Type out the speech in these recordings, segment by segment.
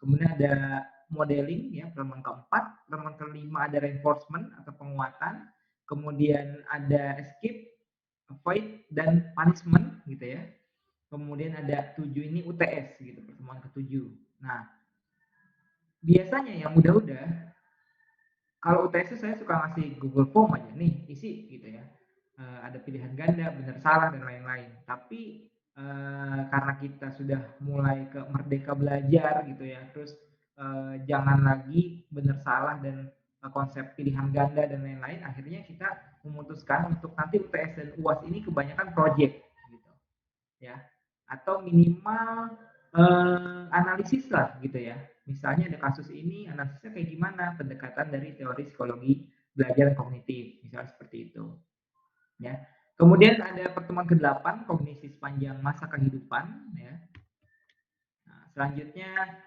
kemudian ada modeling ya, pertemuan keempat, pertemuan kelima ada reinforcement atau penguatan, kemudian ada escape, avoid, dan punishment gitu ya. Kemudian ada 7 ini UTS gitu, pertemuan ke-7. Nah, biasanya yang udah kalau UTS saya suka ngasih Google Form aja nih, isi gitu ya. Ada pilihan ganda, benar salah dan lain-lain. Tapi karena kita sudah mulai ke merdeka belajar gitu ya, terus jangan lagi benar salah dan konsep pilihan ganda dan lain-lain, akhirnya kita memutuskan untuk nanti UTS dan UAS ini kebanyakan project gitu ya, atau minimal analisis lah gitu ya. Misalnya ada kasus ini, analisisnya kayak gimana, pendekatan dari teori psikologi belajar kognitif, misalnya seperti itu ya. Kemudian ada pertemuan ke-8, kognisi sepanjang masa kehidupan ya. Nah, selanjutnya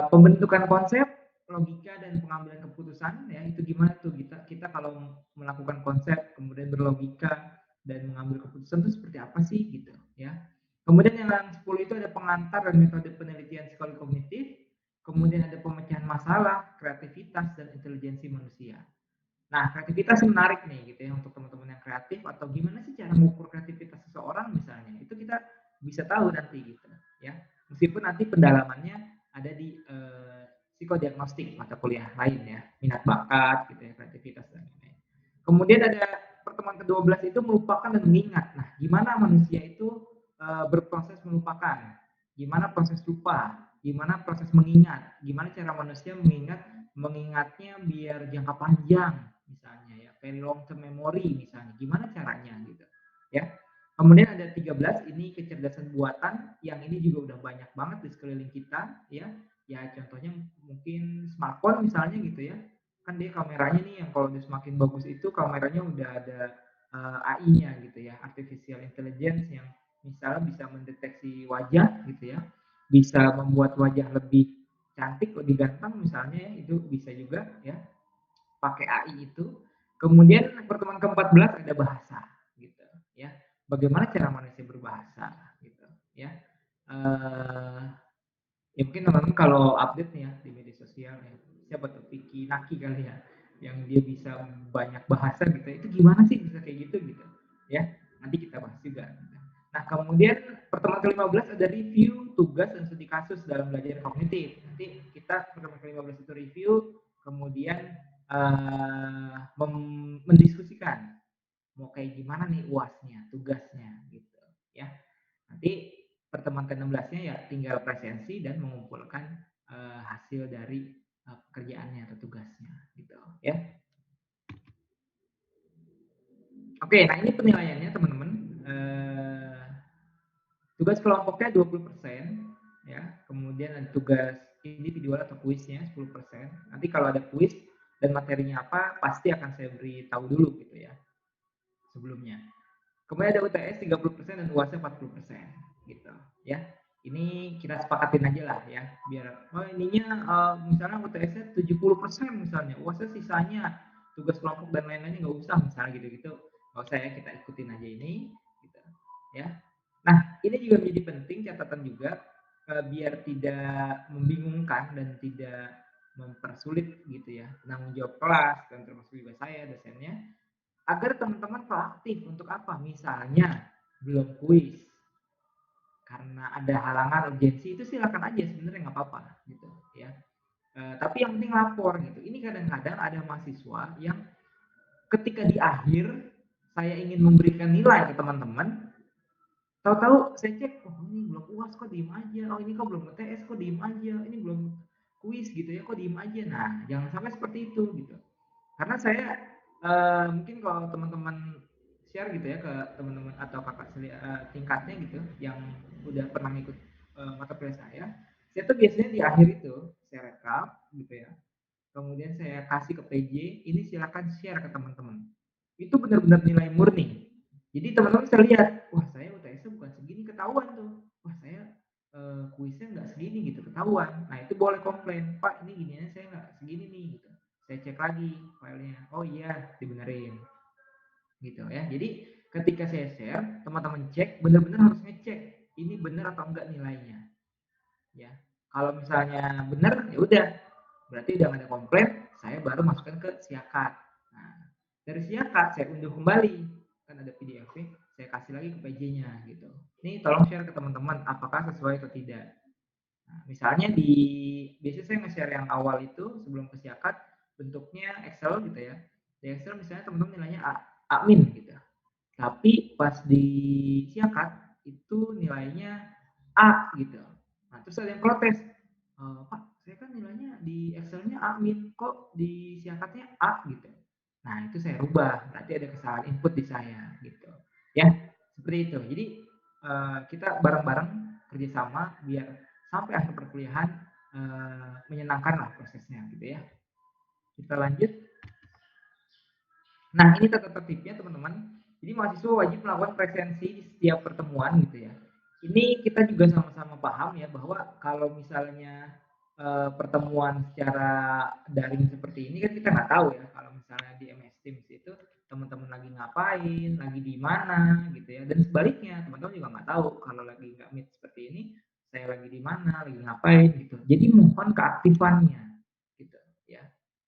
pembentukan konsep, logika dan pengambilan keputusan ya, itu gimana tuh kita kalau melakukan konsep kemudian berlogika dan mengambil keputusan itu seperti apa sih gitu ya. Kemudian yang 10 itu ada pengantar dan metode penelitian psikologi kognitif, kemudian ada pemecahan masalah, kreativitas dan intelijensi manusia. Nah, kreativitas menarik nih gitu ya untuk teman-teman yang kreatif, atau gimana sih cara mengukur kreativitas seseorang misalnya. Itu kita bisa tahu nanti gitu ya. Meskipun nanti pendalamannya ada di psikodiagnostik mata kuliah lain ya, minat bakat gitu ya, kreativitas dan lain-lain. Kemudian ada pertemuan ke-12 itu melupakan dan mengingat. Nah, gimana manusia itu berproses melupakan? Gimana proses lupa? Gimana proses mengingat? Gimana cara manusia mengingatnya biar jangka panjang misalnya ya, very long term memory misalnya. Gimana caranya gitu ya. Kemudian ada 13 ini kecerdasan buatan, yang ini juga udah banyak banget di sekeliling kita ya. Ya contohnya mungkin smartphone misalnya gitu ya. Kan dia kameranya nih yang kalau dia semakin bagus itu kameranya udah ada AI-nya gitu ya, artificial intelligence, yang misalnya bisa mendeteksi wajah gitu ya. Bisa membuat wajah lebih cantik, lebih ganteng misalnya ya, itu bisa juga ya pakai AI itu. Kemudian pertemuan ke-14 ada bahasa gitu ya. Bagaimana cara manusia berbahasa gitu ya. Eh Ya mungkin teman-teman kalau update nih ya di media sosial ya, siapa tuh Vicky Naki kali ya, yang dia bisa banyak bahasa gitu, itu gimana sih bisa kayak gitu gitu ya, nanti kita bahas juga. Nah kemudian pertemuan ke-15 ada review tugas dan studi kasus dalam belajar kognitif. Nanti kita pertemuan ke-15 itu review, kemudian mendiskusikan mau kayak gimana nih uasnya, tugasnya gitu ya. Nanti pertemuan ke-16-nya ya tinggal presensi dan mengumpulkan hasil dari pekerjaannya atau tugasnya gitu ya. Oke, nah ini penilaiannya teman-teman. Tugas kelompoknya 20% ya. Kemudian ada tugas individual atau kuisnya 10%. Nanti kalau ada kuis dan materinya apa pasti akan saya beri tahu dulu gitu ya sebelumnya. Kemudian ada UTS 30% dan UASnya 40% gitu ya. Ini kita sepakatin aja lah ya, biar ininya misalnya UTS-nya 70% misalnya, UASnya sisanya tugas kelompok dan lain-lainnya nggak usah misalnya gitu-gitu. Nggak usah ya, kita ikutin aja ini gitu ya. Nah, ini juga menjadi penting catatan juga biar tidak membingungkan dan tidak mempersulit gitu ya penanggung jawab kelas dan termasuk juga saya dosennya, agar teman-teman proaktif untuk apa? Misalnya belum kuis karena ada halangan urgensi, itu silakan aja sebenarnya nggak apa-apa gitu ya. Tapi yang penting lapor gitu. Ini kadang-kadang ada mahasiswa yang ketika di akhir saya ingin memberikan nilai ke teman-teman, tahu-tahu saya cek, oh ini belum UAS kok diem aja, oh ini kok belum UTS kok diem aja, ini belum kuis gitu ya kok diem aja. Nah jangan sampai seperti itu gitu. Karena saya mungkin kalau teman-teman share gitu ya ke teman-teman atau kakak tingkatnya gitu yang udah pernah ikut mata kuliah saya tuh biasanya di akhir itu saya rekap gitu ya. Kemudian saya kasih ke PJ, ini silakan share ke teman-teman. Itu benar-benar nilai murni. Jadi teman-teman bisa lihat, wah saya UTS-nya bukan segini, ketahuan tuh. Wah saya kuisnya nggak segini gitu, ketahuan. Nah itu boleh komplain, Pak ini gininya saya nggak segini nih gitu. Saya cek lagi filenya, oh iya dibenerin gitu ya. Jadi ketika saya share, teman-teman cek, benar-benar harus ngecek ini benar atau enggak nilainya ya. Kalau misalnya benar, ya udah, berarti udah nggak ada komplain, saya baru masukkan ke Siakat. Nah, dari Siakat saya unduh kembali, kan ada PDF-nya, saya kasih lagi ke PJ-nya gitu. Ini tolong share ke teman-teman apakah sesuai atau tidak. Nah, misalnya biasanya saya nge-share yang awal itu sebelum ke Siakat bentuknya Excel gitu ya. Di Excel misalnya teman-teman nilainya A, A-min gitu. Tapi pas di Siakat itu nilainya A gitu. Nah, terus ada yang protes, Pak, saya kan nilainya di Excelnya A min, kok di Siakatnya A gitu. Nah, itu saya rubah, berarti ada kesalahan input di saya gitu. Ya, seperti itu. Jadi kita bareng-bareng kerjasama biar sampai akhir perkuliahan menyenangkan lah prosesnya gitu ya. Kita lanjut. Nah, ini tata tertibnya teman-teman. Jadi mahasiswa wajib melakukan presensi di setiap pertemuan gitu ya. Ini kita juga sama-sama paham ya bahwa kalau misalnya pertemuan secara daring seperti ini kan kita nggak tahu ya kalau misalnya di MS Teams itu teman-teman lagi ngapain, lagi di mana gitu ya. Dan sebaliknya teman-teman juga nggak tahu kalau lagi nggak meet seperti ini saya lagi di mana, lagi ngapain gitu. Jadi mohon keaktifannya gitu ya.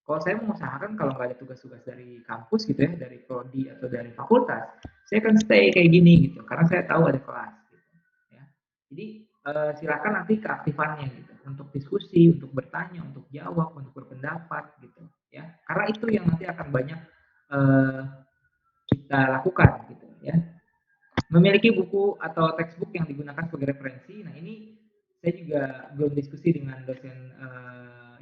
Kalau saya mengusahakan kalau nggak ada tugas-tugas dari kampus gitu ya, dari prodi atau dari fakultas, saya akan stay kayak gini gitu, karena saya tahu ada kelas gitu. Ya. Jadi silakan nanti keaktifannya gitu, untuk diskusi, untuk bertanya, untuk jawab, untuk berpendapat gitu, ya. Karena itu yang nanti akan banyak eh, kita lakukan gitu, ya. Memiliki buku atau textbook yang digunakan sebagai referensi. Nah ini saya juga belum diskusi dengan dosen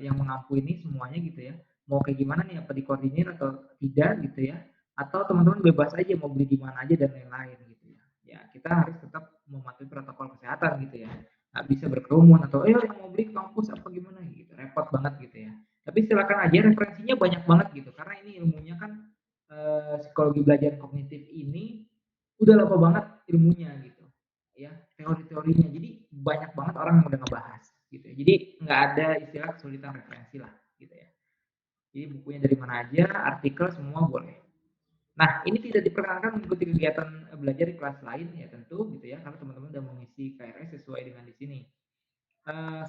yang mengampu ini semuanya gitu ya. Mau kayak gimana nih, apa dikoordinir atau tidak gitu ya. Atau teman-teman bebas aja mau beli di mana aja dan lain-lain gitu ya. Ya kita harus tetap mematuhi protokol kesehatan gitu ya. Nggak bisa berkerumun atau yang mau beli ke kampus apa gimana gitu. Repot banget gitu ya. Tapi silakan aja, referensinya banyak banget gitu. Karena ini ilmunya kan psikologi belajar kognitif ini udah lama banget ilmunya gitu ya, teori-teorinya, jadi banyak banget orang yang udah ngebahas gitu ya. Jadi nggak ada istilah kesulitan referensi lah gitu ya. Jadi bukunya dari mana aja, artikel semua boleh. Nah ini tidak diperkenankan mengikuti kegiatan belajar di kelas lain ya tentu gitu ya, karena teman-teman udah mengisi KRS sesuai dengan di sini.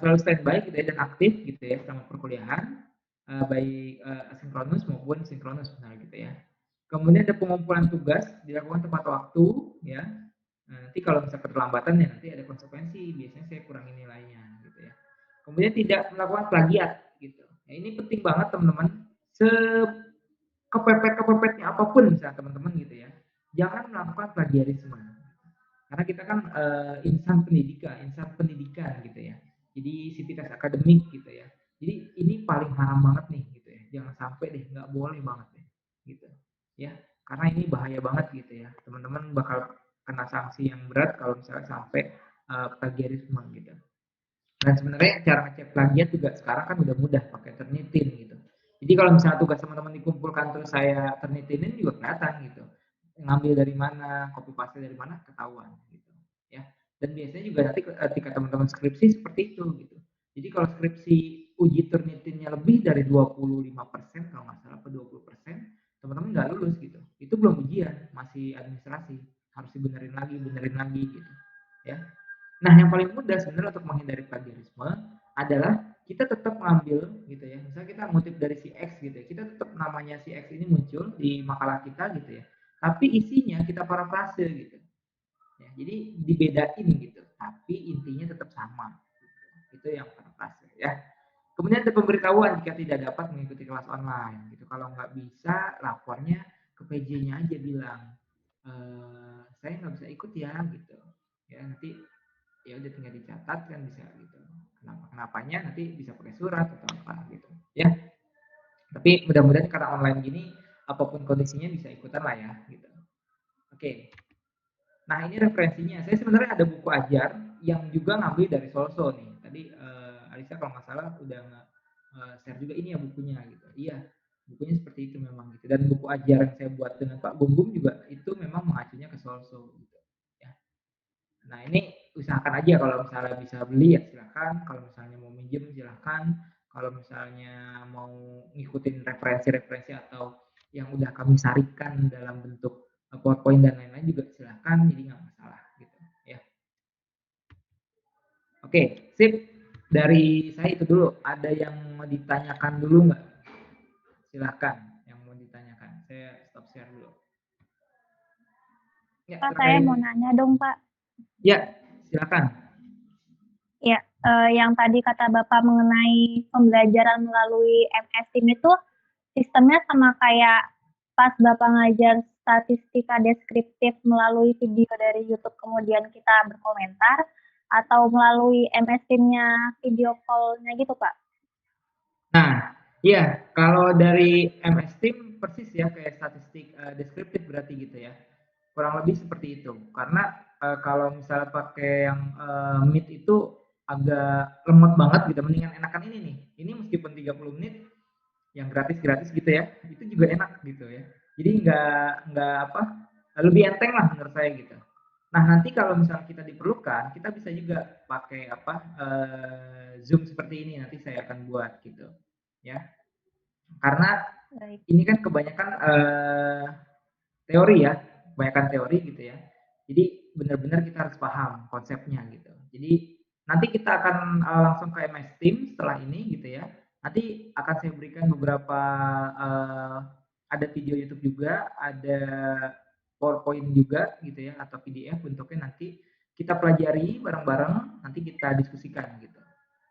Selalu standby gitu ya dan aktif gitu ya selama perkuliahan, baik asinkronus maupun sinkronus misalnya gitu ya. Kemudian ada pengumpulan tugas dilakukan tepat waktu ya. Nah, nanti kalau misalnya keterlambatan ya nanti ada konsekuensi, biasanya saya kurangi nilainya gitu ya. Kemudian tidak melakukan plagiat gitu. Nah, ini penting banget teman-teman. Kepepet-kepepetnya apapun misalnya teman-teman gitu ya. Jangan melakukan plagiarisme. Karena kita kan insan pendidikan gitu ya. Jadi sivitas akademik gitu ya. Jadi ini paling haram banget nih gitu ya. Jangan sampai deh, nggak boleh banget deh gitu. Ya, karena ini bahaya banget gitu ya. Teman-teman bakal kena sanksi yang berat kalau misalnya sampai plagiarisme gitu. Dan sebenarnya cara ngecek plagiat juga sekarang kan udah mudah pakai Turnitin gitu. Jadi kalau misalnya tugas teman-teman dikumpulkan terus saya Turnitinin juga kelihatan gitu. Ngambil dari mana, copy paste dari mana ketahuan gitu. Ya. Dan biasanya juga nanti ketika teman-teman skripsi seperti itu gitu. Jadi kalau skripsi uji Turnitinnya lebih dari 25% kalau nggak salah, atau 20%, teman-teman nggak lulus gitu. Itu belum ujian, masih administrasi. Harus benerin lagi gitu. Ya. Nah, yang paling mudah sebenarnya untuk menghindari plagiarisme adalah kita tetap ngambil gitu ya. Misalnya kita ngutip dari si X gitu ya. Kita tetap namanya si X ini muncul di makalah kita gitu ya. Tapi isinya kita parafrase gitu. Ya, jadi dibedain gitu. Tapi intinya tetap sama. Gitu. Itu yang parafrase ya. Kemudian ada pemberitahuan jika tidak dapat mengikuti kelas online gitu. Kalau nggak bisa, lapornya ke PJ-nya aja bilang, saya nggak bisa ikut ya gitu. Ya nanti ya udah tinggal dicatat kan bisa gitu. Kenapanya nanti bisa pakai surat atau apa gitu. Ya. Tapi mudah-mudahan karena online gini apapun kondisinya bisa ikutan lah ya gitu. Oke. Nah, ini referensinya. Saya sebenarnya ada buku ajar yang juga ngambil dari Solso nih. Tadi Alisa kalau nggak salah udah share juga ini ya bukunya gitu. Iya, bukunya seperti itu memang gitu. Dan buku ajar yang saya buat dengan Pak Bum Bum juga itu memang mengacunya ke Solso gitu. Ya. Nah, ini usahakan aja kalau misalnya bisa beli ya silakan, kalau misalnya mau minjem silakan, kalau misalnya mau ngikutin referensi-referensi atau yang udah kami sarikan dalam bentuk PowerPoint dan lain-lain juga silakan, jadi nggak masalah gitu ya. Oke, sip. Dari saya itu dulu. Ada yang mau ditanyakan dulu nggak? Silahkan yang mau ditanyakan. Saya stop share dulu. Ya, Pak, saya terkait. mau nanya dong, Pak. Ya, silakan. Ya, yang tadi kata Bapak mengenai pembelajaran melalui MS Team itu sistemnya sama kayak pas Bapak ngajar statistika deskriptif melalui video dari YouTube kemudian kita berkomentar atau melalui MS Team-nya video call-nya gitu, Pak? Nah, iya, kalau dari MS Team persis ya kayak statistik deskriptif berarti gitu ya. Kurang lebih seperti itu. Karena kalau misalnya pakai yang Meet itu agak lemot banget gitu. Mendingan enakan ini nih. Ini meskipun 30 menit yang gratis-gratis gitu ya, itu juga enak gitu ya. Jadi nggak apa, lebih enteng lah menurut saya gitu. Nah nanti kalau misalnya kita diperlukan, kita bisa juga pakai apa Zoom seperti ini nanti saya akan buat gitu, ya. Karena Baik. ini kan kebanyakan teori ya, kebanyakan teori gitu ya. Jadi benar-benar kita harus paham konsepnya gitu. Jadi nanti kita akan langsung ke MS Team setelah ini gitu ya. Nanti akan saya berikan beberapa ada video YouTube juga, ada PowerPoint juga gitu ya atau PDF bentuknya nanti kita pelajari bareng-bareng, nanti kita diskusikan gitu.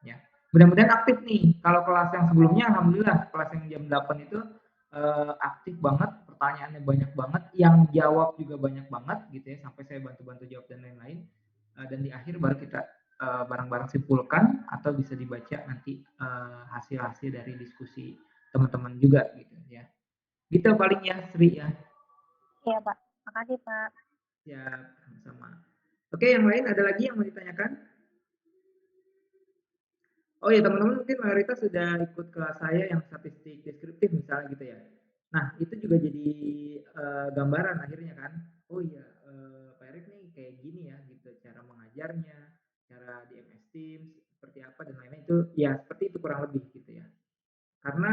Ya. Mudah-mudahan aktif nih. Kalau kelas yang sebelumnya alhamdulillah kelas yang jam 8 itu aktif banget, pertanyaannya banyak banget, yang jawab juga banyak banget gitu ya, sampai saya bantu-bantu jawab dan lain-lain. Dan di akhir baru kita bareng-bareng simpulkan atau bisa dibaca nanti hasil-hasil dari diskusi teman-teman juga gitu ya. Gitu paling ya Sri ya. Iya, Pak. Makasih, Pak. Ya, sama-sama. Oke, yang lain ada lagi yang mau ditanyakan? Oh ya teman-teman mungkin mayoritas sudah ikut kelas saya yang statistik deskriptif misalnya gitu ya. Nah itu juga jadi gambaran akhirnya kan. Oh iya Pak Erik nih kayak gini ya gitu cara mengajarnya, cara di MS Teams seperti apa dan lain-lain itu ya seperti itu kurang lebih gitu ya. Karena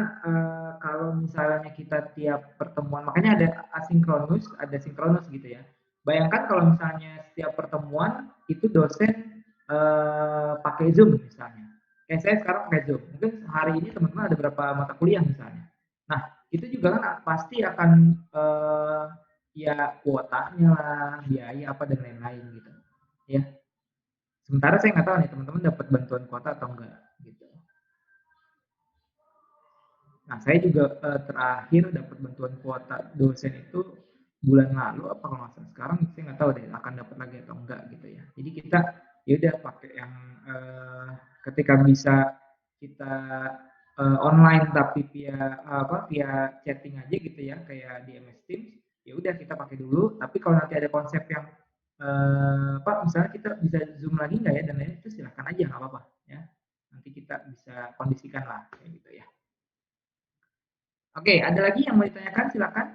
kalau misalnya kita tiap pertemuan, makanya ada asinkronus, ada sinkronus gitu ya. Bayangkan kalau misalnya setiap pertemuan itu dosen pakai Zoom misalnya. Kayak saya sekarang pakai Zoom. Mungkin hari ini teman-teman ada berapa mata kuliah misalnya. Nah, itu juga kan pasti akan ya kuotanya lah, biaya apa dan lain-lain gitu. Ya. Sementara saya nggak tahu nih teman-teman dapat bantuan kuota atau enggak gitu. Nah, saya juga terakhir dapat bantuan kuota dosen itu bulan lalu apa kalau nggak salah. Sekarang saya nggak tahu deh akan dapat lagi atau enggak gitu ya. Jadi kita ya udah pakai yang ketika bisa kita online tapi via apa via chatting aja gitu ya kayak di MS Teams ya udah kita pakai dulu tapi kalau nanti ada konsep yang Pak misalnya kita bisa zoom lagi nggak ya dan lain itu silahkan aja nggak apa-apa ya nanti kita bisa kondisikan lah kayak gitu ya. Oke, ada lagi yang mau ditanyakan? Silakan.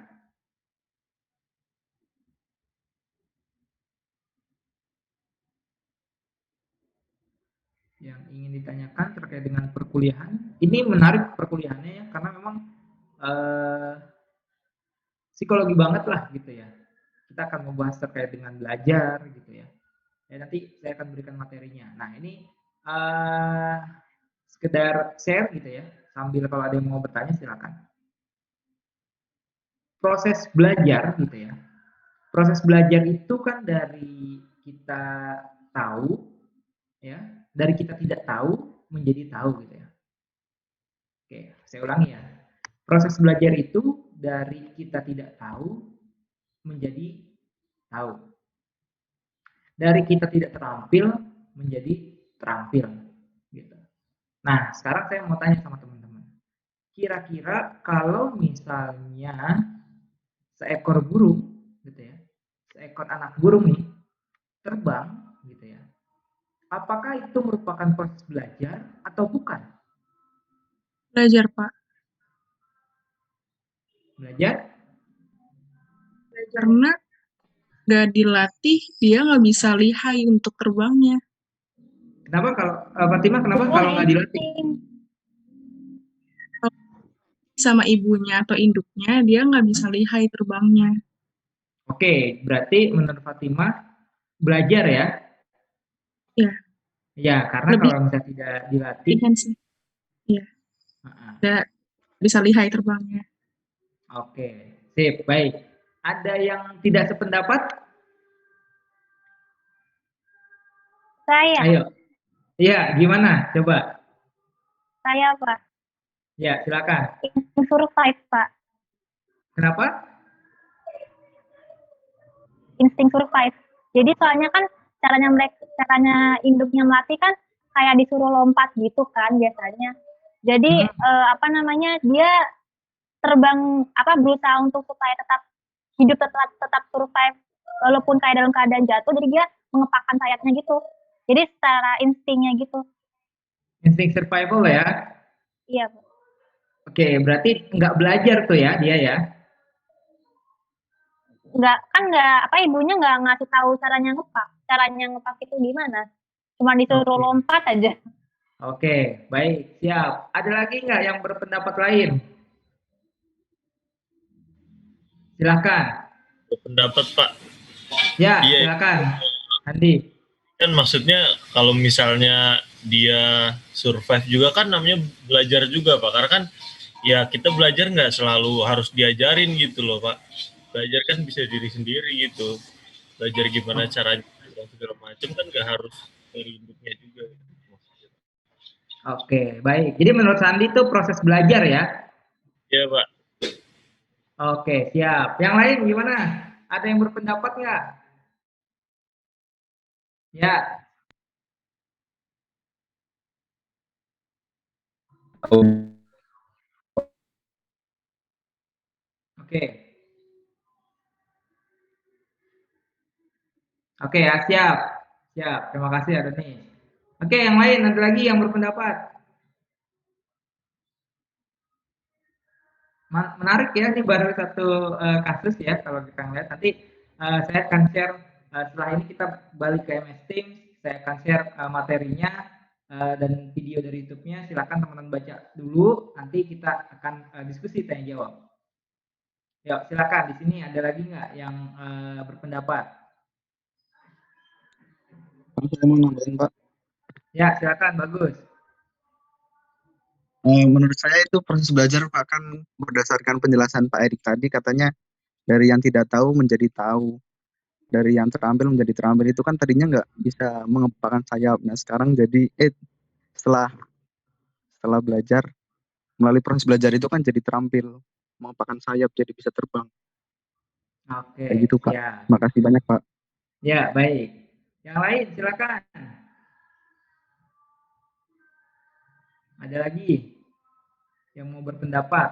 Yang ingin ditanyakan terkait dengan perkuliahan. Ini menarik perkuliahannya ya, karena memang eh, psikologi banget lah gitu ya. Kita akan membahas terkait dengan belajar gitu ya. Ya nanti saya akan berikan materinya. Nah ini eh, sekedar share gitu ya. Sambil kalau ada yang mau bertanya silakan. Proses belajar gitu ya. Proses belajar itu kan dari kita tahu ya, dari kita tidak tahu menjadi tahu gitu ya. Oke, saya ulangi ya. Proses belajar itu dari kita tidak tahu menjadi tahu. Dari kita tidak terampil menjadi terampil gitu. Nah, sekarang saya mau tanya sama teman-teman. Kira-kira kalau misalnya seekor burung gitu ya, seekor anak burung nih terbang gitu ya. Apakah itu merupakan proses belajar atau bukan? Belajar, Pak. Belajar? Karena nggak dilatih, dia nggak bisa lihai untuk terbangnya. Kenapa kalau Fatima kenapa Burung kalau nggak dilatih? insting. Kalau sama ibunya atau induknya, dia nggak bisa lihai terbangnya. Oke, berarti menurut Fatima belajar ya? Ya, Ya, karena Lebih kalau misalnya tidak dilatih, ringan sih. Iya, heeh. nggak bisa lihai terbangnya. Oke, sip, baik. Ada yang tidak sependapat? Saya, Ayo. Iya, gimana? Coba. saya Pak, Ya, silakan. insting survive Pak, Kenapa? insting survive. Jadi soalnya kan caranya induknya melatih kan kayak disuruh lompat gitu kan biasanya. Jadi Hmm, apa namanya dia terbang apa berusaha untuk supaya tetap hidup tetap tetap survive walaupun kayak dalam keadaan jatuh jadi dia mengepakkan sayapnya gitu. Jadi secara instingnya gitu. insting survival ya. Iya, Bu. Oke, berarti nggak belajar tuh ya dia ya. Nggak apa ibunya nggak ngasih tahu caranya ngepak. Caranya ngepak itu gimana? Cuma disuruh Oke, lompat aja. oke, baik, siap. Ada lagi nggak yang berpendapat lain? Silakan. Pendapat Pak, Ya, iya silakan. Andi. kan maksudnya kalau misalnya dia survive juga kan namanya belajar juga Pak, karena kan ya kita belajar nggak selalu harus diajarin gitu loh Pak, belajar kan bisa diri sendiri gitu, belajar gimana Oh, caranya dan segala macam kan nggak harus dari induknya juga. oke, baik. Jadi menurut Sandi itu proses belajar ya. Ya Pak. Oke, siap. Yang lain gimana? Ada yang berpendapat nggak? Ya, oke. Oke ya, siap. Siap. Terima kasih ya, Doni. Oke, yang lain ada lagi yang berpendapat. Menarik ya, ini baru satu kasus ya kalau kita lihat. Nanti saya akan share setelah ini kita balik ke MS Teams, saya akan share materinya dan video dari YouTube-nya. Silakan teman-teman baca dulu. Nanti kita akan diskusi tanya jawab. Yuk, silakan. Di sini ada lagi nggak yang berpendapat? Saya mau nambahin Pak. Ya, silakan. Bagus. Menurut saya itu proses belajar Pak kan berdasarkan penjelasan Pak Erik tadi katanya dari yang tidak tahu menjadi tahu, dari yang terampil menjadi terampil itu kan tadinya nggak bisa mengepakkan sayap. Nah sekarang jadi setelah setelah belajar melalui proses belajar itu kan jadi terampil mengepakkan sayap jadi bisa terbang Oke, kayak gitu Pak. siap. Makasih banyak Pak. Ya, baik. Yang lain silakan. Ada lagi yang mau berpendapat?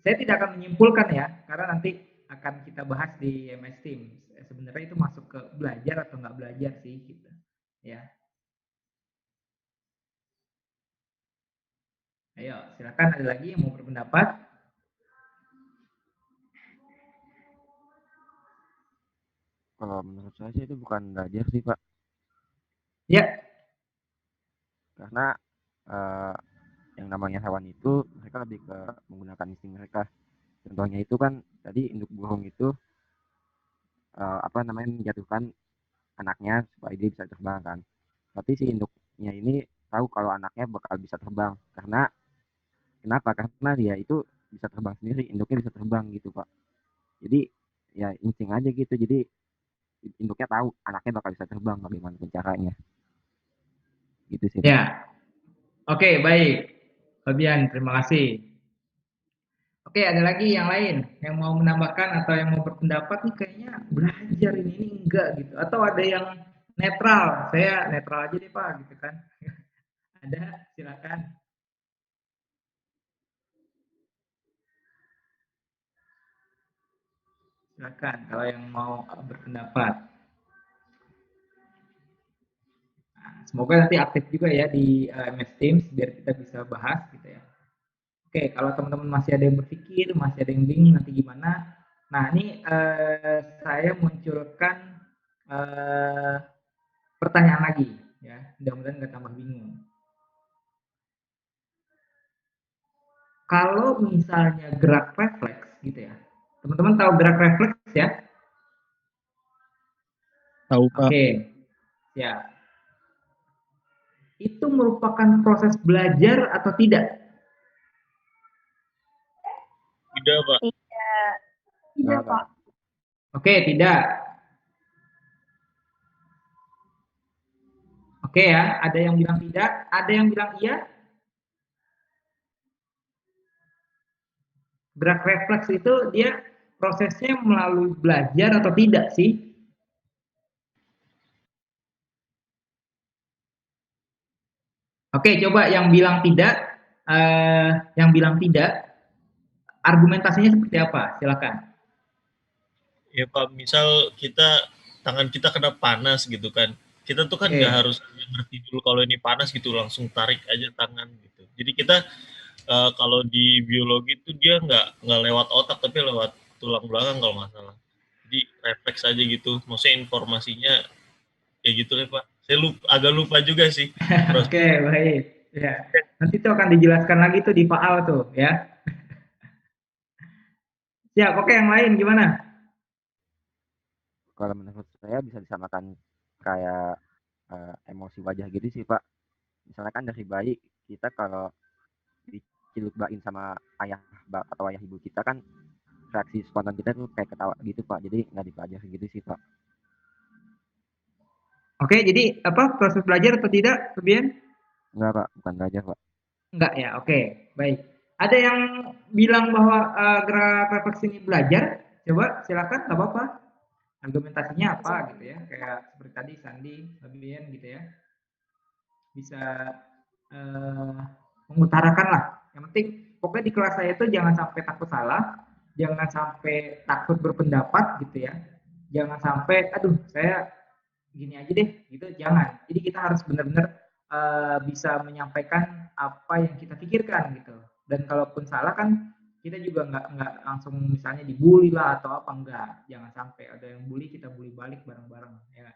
Saya tidak akan menyimpulkan ya, karena nanti akan kita bahas di MS Team. Sebenarnya itu masuk ke belajar atau nggak belajar sih, gitu. Ya, ayo silakan ada lagi yang mau berpendapat. Kalau menurut saya sih itu bukan belajar sih Pak, Ya, karena eh, yang namanya hewan itu mereka lebih ke menggunakan insting mereka. Contohnya itu kan tadi induk burung itu apa namanya menjatuhkan anaknya supaya dia bisa terbang kan. Tapi si induknya ini tahu kalau anaknya bakal bisa terbang karena kenapa? Karena dia itu bisa terbang sendiri, induknya bisa terbang gitu Pak. Jadi ya insting aja gitu. Jadi induknya tahu anaknya bakal bisa terbang bagaimana caranya. Gitu sih Pak. ya. Oke, baik. Fabian, terima kasih. Oke, ada lagi yang lain yang mau menambahkan atau yang mau berpendapat nih kayaknya belajar ini enggak gitu. Atau ada yang netral. Saya netral aja deh Pak gitu kan. Ada, silakan. Silakan kalau yang mau berpendapat. Nah, semoga nanti aktif juga ya di MS Teams biar kita bisa bahas gitu ya. Oke, kalau teman-teman masih ada yang berpikir, masih ada yang bingung nanti gimana. Nah, ini saya munculkan eh, pertanyaan lagi ya. Mudah-mudahan nggak tambah bingung. Kalau misalnya gerak refleks gitu ya. Teman-teman tahu gerak refleks ya? Tahu Pak. Oke, ya. itu merupakan proses belajar atau tidak? Tidak, Pak. Tidak. Tidak, Enggak, Pak. Pak. Oke, tidak. Oke ya, ada yang bilang tidak, ada yang bilang iya. Gerak refleks itu dia prosesnya melalui belajar atau tidak sih? Oke, coba yang bilang tidak, argumentasinya seperti apa? Silakan. Ya Pak, misal tangan kita kena panas gitu kan. Kita tuh kan nggak Oke. harus ngerti dulu kalau ini panas gitu, langsung tarik aja tangan gitu. Jadi kita kalau di biologi itu dia nggak lewat otak tapi lewat tulang belakang kalau nggak salah. Jadi refleks aja gitu. Maksudnya informasinya kayak gitu deh Pak. Saya agak lupa juga sih. Oke, baik. Ya. Nanti itu akan dijelaskan lagi tuh di Paal tuh, ya. Siap, oke yang lain gimana? Kalau menurut saya bisa disamakan kayak emosi wajah gitu sih, Pak. Misalnya kan dari bayi kita kalau diceluk-bain sama atau ayah ibu kita kan reaksi spontan kita tuh kayak ketawa gitu, Pak. Jadi nggak dipelajari gitu sih, Pak. Oke, jadi apa proses belajar atau tidak, Febian? Enggak, Pak. Bukan belajar, Pak. Enggak ya, oke, baik. Ada yang bilang bahwa gerak refleks ini belajar? Coba silakan, nggak apa-apa. Argumentasinya apa gitu ya? Kayak seperti tadi Sandi, Febian gitu ya. Bisa eh, mengutarakan lah. Yang penting pokoknya di kelas saya itu jangan sampai takut salah, jangan sampai takut berpendapat gitu ya. Jangan sampai aduh saya gini aja deh gitu, jangan. Jadi kita harus benar-benar bisa menyampaikan apa yang kita pikirkan gitu. Dan kalaupun salah kan kita juga nggak langsung misalnya dibully lah atau apa, enggak. Jangan sampai ada yang bully kita bully balik bareng-bareng ya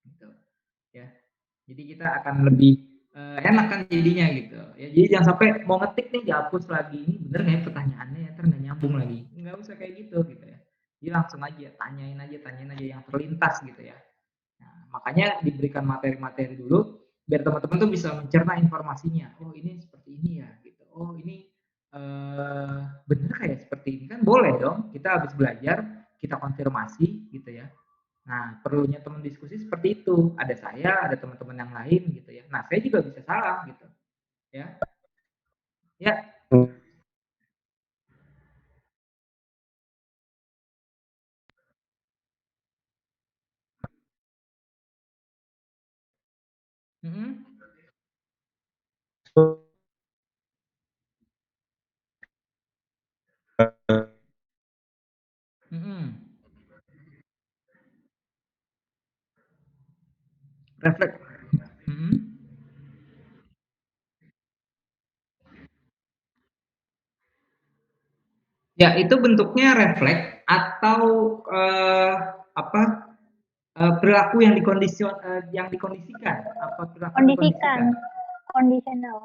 gitu ya. Jadi kita akan lebih enak kan jadinya gitu. Ya, jadi jangan sampai mau ngetik nih dihapus lagi. Ini bener nggak ya pertanyaannya ya? Ntar nggak nyambung lagi. Nggak usah kayak gitu ya. Jadi langsung aja tanyain aja yang terlintas gitu ya. Nah, makanya diberikan materi-materi dulu biar teman-teman tuh bisa mencerna informasinya. Oh ini seperti ini ya gitu. Oh ini bener kayak seperti ini kan boleh dong. Kita habis belajar kita konfirmasi gitu ya. Nah, perlunya teman diskusi seperti itu. Ada saya, ada teman-teman yang lain gitu ya. Nah, saya juga bisa salah gitu, ya. Ya. Mm-mm. Mm-mm. Refleks. Mm-mm. Ya, itu bentuknya refleks atau apa perilaku yang dikondisikan, apa perilaku yang Kondisikan. dikondisikan? Conditional.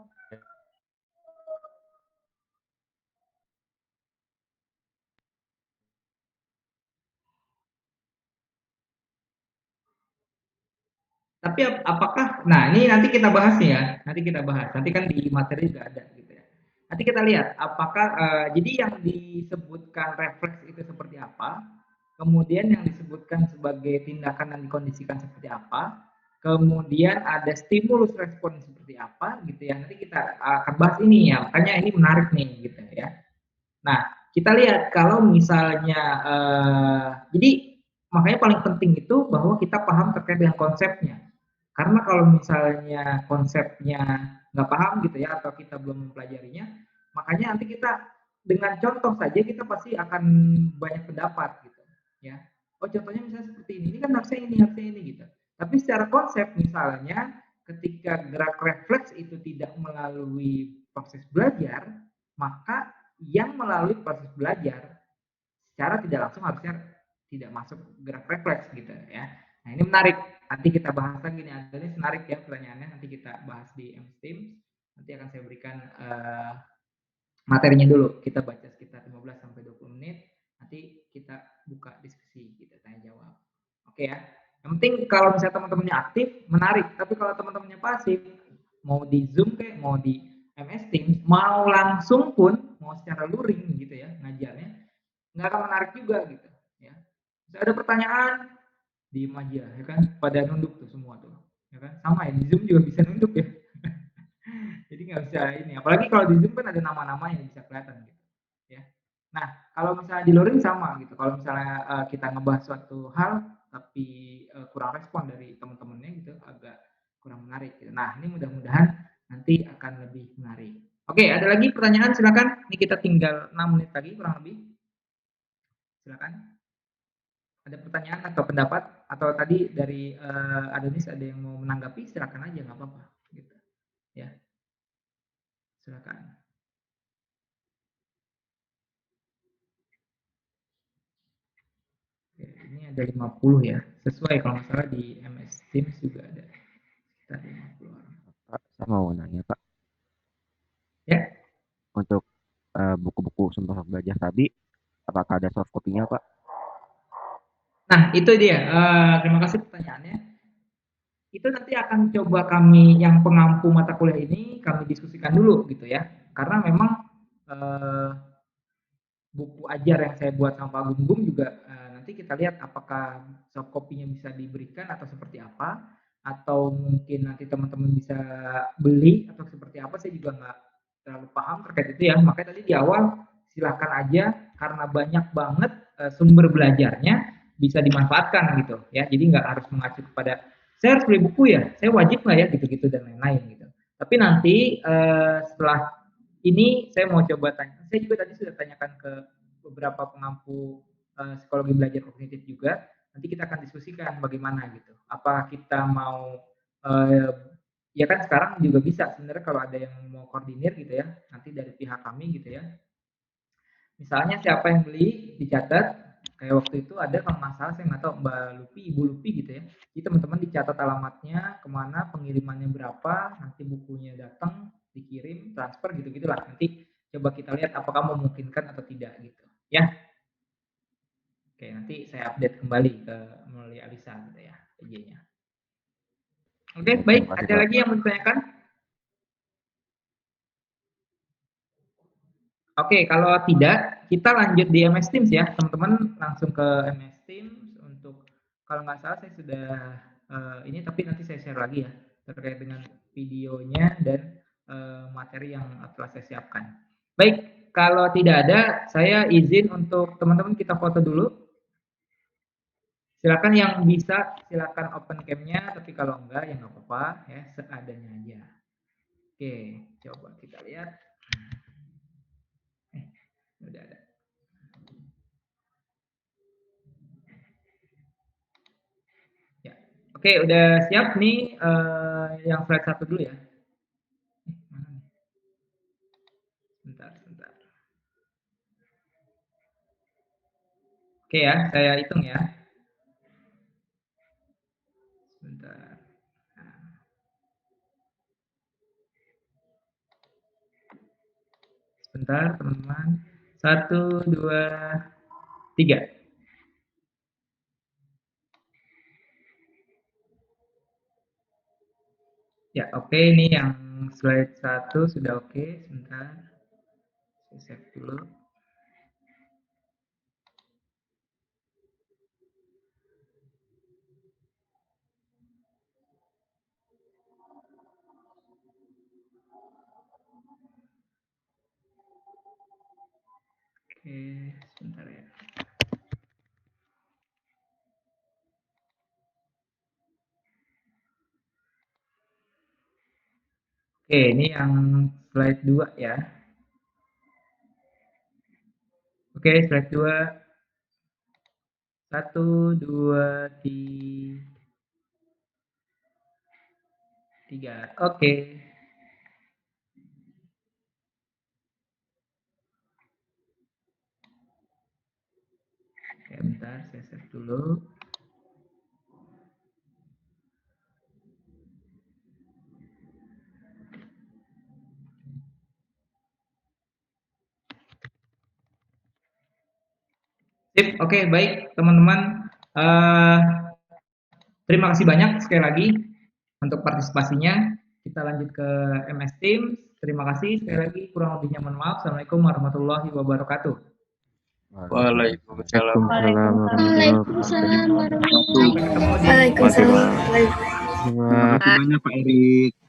Tapi apakah, nah ini nanti kita bahas nih ya, nanti kita bahas, nanti kan di materi juga ada gitu ya. Nanti kita lihat apakah, jadi yang disebutkan refleks itu seperti apa, kemudian yang disebutkan sebagai tindakan yang dikondisikan seperti apa, kemudian ada stimulus respon seperti apa gitu ya, nanti kita akan bahas ini ya, makanya ini menarik nih gitu ya. Nah, kita lihat kalau misalnya, jadi makanya paling penting itu bahwa kita paham terkait dengan konsepnya. Karena kalau misalnya konsepnya nggak paham gitu ya, atau kita belum mempelajarinya, makanya nanti kita dengan contoh saja kita pasti akan banyak pendapat gitu ya. Oh contohnya misalnya seperti ini kan harusnya ini gitu. Tapi secara konsep misalnya ketika gerak refleks itu tidak melalui proses belajar, maka yang melalui proses belajar secara tidak langsung harusnya tidak masuk gerak refleks gitu ya. Nah ini menarik, nanti kita bahas lagi nih, ini menarik ya pertanyaannya, nanti kita bahas di MSTEAM, nanti akan saya berikan materinya dulu, kita baca sekitar 15 sampai 20 menit, nanti kita buka diskusi, kita tanya jawab. Oke ya, Yang penting kalau misalnya teman-temannya aktif, menarik. Tapi kalau teman-temannya pasif, mau di Zoom kayak mau di MS Teams, mau langsung pun, mau secara luring gitu ya ngajarnya, nggak akan menarik juga gitu. Ya, bisa ada pertanyaan, diem aja, ya kan? Pada nunduk tuh semua tuh, ya kan? Sama ya di Zoom juga bisa nunduk ya. Jadi nggak bisa ini. Apalagi kalau di Zoom kan ada nama-nama yang bisa kelihatan gitu. Ya. Nah, kalau misalnya di luring sama gitu. Kalau misalnya kita ngebahas suatu hal tapi kurang respon dari teman-temannya gitu, agak kurang menarik gitu. Nah, ini mudah-mudahan nanti akan lebih menarik. Oke, ada lagi pertanyaan silakan. Ini kita tinggal 6 menit lagi kurang lebih. Silakan. Ada pertanyaan atau pendapat atau tadi dari Adonis ada yang mau menanggapi, silakan aja nggak apa-apa gitu. Ya, silakan. Oke, ini ada 50 ya. Sesuai kalau nggak salah di MS Teams juga ada sekitar 50 orang. Pak, saya mau nanya Pak, Ya. untuk buku-buku Sumpah Belajar tadi, apakah ada soft copy-nya Pak? Nah, itu dia. Terima kasih pertanyaannya. Itu nanti akan coba kami yang pengampu mata kuliah ini kami diskusikan dulu gitu ya. Karena memang eh, buku ajar yang saya buat sama Pak Gunggung juga nanti kita lihat apakah soft copy-nya bisa diberikan atau seperti apa, atau mungkin nanti teman-teman bisa beli atau seperti apa, saya juga nggak terlalu paham terkait itu ya. Makanya tadi di awal silahkan aja karena banyak banget sumber belajarnya bisa dimanfaatkan gitu ya. Jadi nggak harus mengacu kepada saya harus beli buku ya, saya wajib nggak ya gitu-gitu dan lain-lain gitu. Tapi nanti setelah ini saya mau coba tanya, saya juga tadi sudah tanyakan ke beberapa pengampu psikologi belajar kognitif juga. Nanti kita akan diskusikan bagaimana gitu. Apa kita mau uh, ya kan sekarang juga bisa sebenarnya kalau ada yang mau koordinir gitu ya, nanti dari pihak kami gitu ya. Misalnya siapa yang beli dicatat, kayak waktu itu ada kalau nggak salah saya nggak tahu Mbak Lupi, Ibu Lupi gitu ya. Jadi teman-teman dicatat alamatnya, kemana, pengirimannya berapa, nanti bukunya datang, dikirim, transfer gitu gitulah. Nanti coba kita lihat apakah memungkinkan atau tidak gitu. Ya, oke nanti saya update kembali ke melalui Alisa gitu ya, IG-nya. Oke, Baik, baik. terima kasih Ada Pak. lagi yang mau ditanyakan? Oke, kalau tidak, kita lanjut di MS Teams ya, teman-teman langsung ke MS Teams untuk kalau nggak salah saya sudah ini tapi nanti saya share lagi ya terkait dengan videonya dan materi yang telah saya siapkan. Baik, kalau tidak ada, saya izin untuk teman-teman kita foto dulu. Silakan yang bisa silakan open cam-nya, tapi kalau enggak ya nggak apa-apa ya seadanya aja. Oke, coba kita lihat. Udah ada. Ya. Oke, udah siap nih yang slide 1 dulu ya. Mana nih? Sebentar, sebentar. Oke ya, saya hitung ya. Sebentar. Nah, sebentar teman-teman. 1, 2, 3. Ya, oke ini yang slide 1 sudah oke. Sebentar. Saya save dulu. Oke, sebentar ya. Oke, ini yang slide 2 ya. Oke, slide 2. 1, 2, 3. Oke. Oke, bentar saya save dulu. Sip, oke baik teman-teman. Terima kasih banyak sekali lagi untuk partisipasinya. Kita lanjut ke MS Teams. Terima kasih sekali lagi. Kurang lebihnya mohon maaf. Assalamualaikum warahmatullahi wabarakatuh. Waalaikumsalam. Waalaikumsalam warahmatullahi Sampai ketemu di Waalaikumsalam. Terima kasih banyak Pak Erik.